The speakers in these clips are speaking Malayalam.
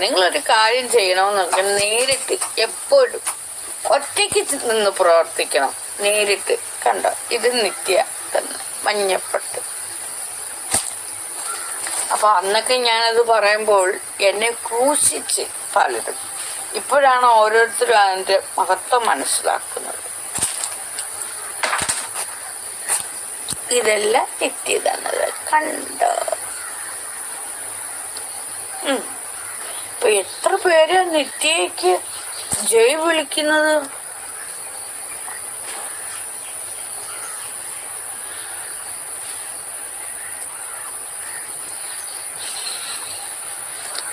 നിങ്ങളൊരു കാര്യം ചെയ്യണമെന്നൊക്കെ നേരിട്ട് എപ്പോഴും ഒറ്റയ്ക്ക് നിന്ന് പ്രവർത്തിക്കണം. നേരിട്ട് കണ്ടോ, ഇത് നിത്യ തന്നെ മഞ്ഞപ്പട്ട്. അപ്പൊ അന്നൊക്കെ ഞാനത് പറയുമ്പോൾ എന്നെ ക്രൂശിച്ച് പലരും. ഇപ്പോഴാണ് ഓരോരുത്തരും അതിന്റെ മഹത്വം മനസ്സിലാക്കുന്നത്. ഇതെല്ലാം നിത്യ തന്നത് കണ്ടോ. ഇപ്പൊ എത്ര പേര് നിത്യയ്ക്ക് ജയ് വിളിക്കുന്നത്.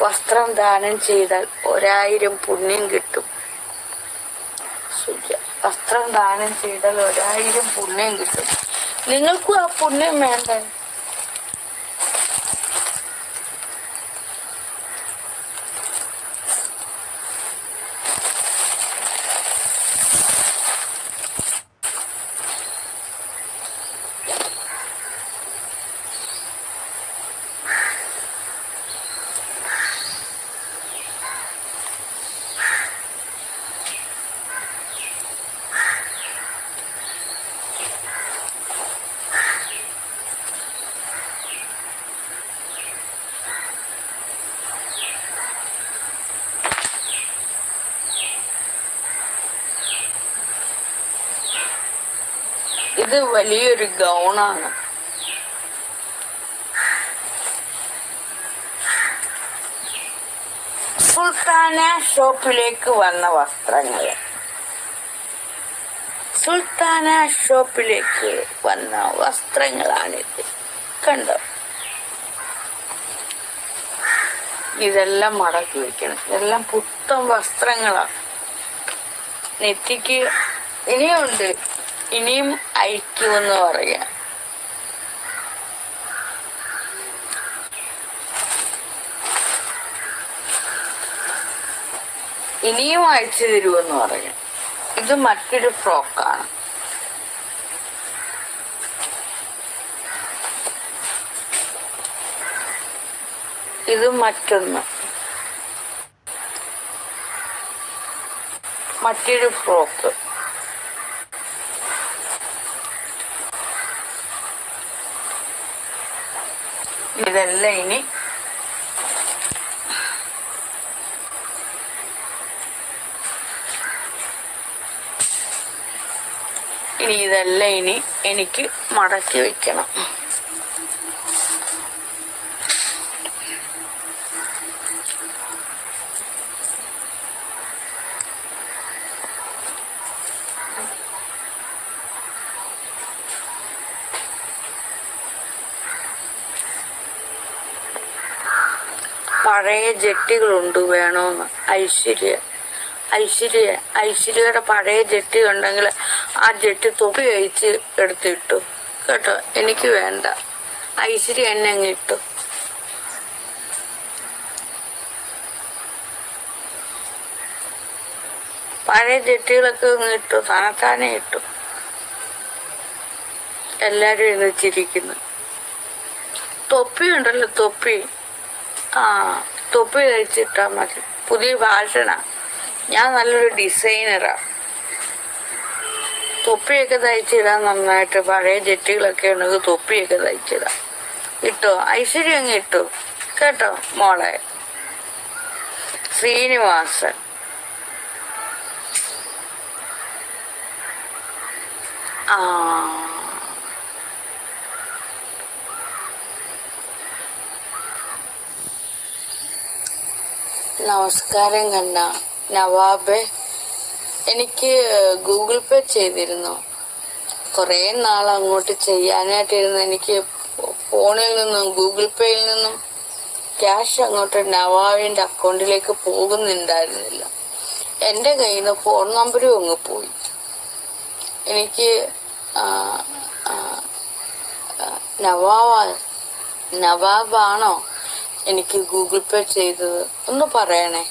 വസ്ത്രം ദാനം ചെയ്താൽ 1000 പുണ്യം കിട്ടും. വസ്ത്രം ദാനം ചെയ്താൽ 1000 പുണ്യം കിട്ടും. നിങ്ങൾക്കും ആ പുണ്യം വേണ്ട. ഇത് വലിയൊരു ഗൗണാണ്. സുൽത്താന ഷോപ്പിലേക്ക് വന്ന വസ്ത്രങ്ങൾ. സുൽത്താന ഷോപ്പിലേക്ക് വന്ന വസ്ത്രങ്ങളാണിത്. കണ്ടോ, ഇതെല്ലാം മടക്കി വെക്കണം. ഇതെല്ലാം പുത്തൻ വസ്ത്രങ്ങളാണ്. നെറ്റിക്ക് ഇനിയുണ്ട്, ഇനിയും അയക്കുമെന്ന് പറയാം. ഇനിയും അയച്ചു തരുമെന്ന് പറയാം. ഇത് മറ്റൊരു ഫ്രോക്കാണ്. ഇത് മറ്റൊരു ഫ്രോക്ക്. ഇതെല്ലാം ഇനി ഇതെല്ലാം ഇനി എനിക്ക് മടക്കി വെക്കണം. പഴയ ജെട്ടികളുണ്ട് വേണോന്ന് ഐശ്വര്യയുടെ പഴയ ജെട്ടി ഉണ്ടെങ്കിൽ ആ ജെട്ടി തൊപ്പി കഴിച്ച് എടുത്തിട്ടു കേട്ടോ. എനിക്ക് വേണ്ട. ഐശ്വര്യ എന്നെ അങ്ങ് ഇട്ടു. പഴയ ജെട്ടികളൊക്കെ അങ്ങ് ഇട്ടു, തനത്താനെ ഇട്ടു. എല്ലാരും എഴുന്നേച്ചിരിക്കുന്നു. തൊപ്പി ഉണ്ടല്ലോ, തൊപ്പി. തൊപ്പി കഴിച്ചിട്ടാ മതി. പുതിയ ഭാഷണ. ഞാൻ നല്ലൊരു ഡിസൈനറാ. തൊപ്പിയൊക്കെ തയ്ച്ചിടാൻ നന്നായിട്ട്. പഴയ ജെട്ടികളൊക്കെ ഉണ്ടെങ്കിൽ തൊപ്പിയൊക്കെ തയ്ച്ചിടാം. ഇട്ടോ, ഐശ്വര്യം അങ്ങ് ഇട്ടു കേട്ടോ മോളെ. ശ്രീനിവാസൻ. നമസ്കാരം കണ്ണ. നവാബെ, എനിക്ക് ഗൂഗിൾ പേ ചെയ്തിരുന്നു. കുറേ നാൾ അങ്ങോട്ട് ചെയ്യാനായിട്ടിരുന്നു. എനിക്ക് ഫോണിൽ നിന്നും ഗൂഗിൾ പേയിൽ നിന്നും ക്യാഷ് അങ്ങോട്ട് നവാബിന്റെ അക്കൗണ്ടിലേക്ക് പോകുന്നുണ്ടായിരുന്നില്ല. എൻ്റെ കയ്യിൽ നിന്ന് ഫോൺ നമ്പരും അങ്ങ് പോയി. എനിക്ക് നവാബാണോ എനിക്ക് ഗൂഗിൾ പേ ചെയ്തത്? ഒന്ന് പറയണേ.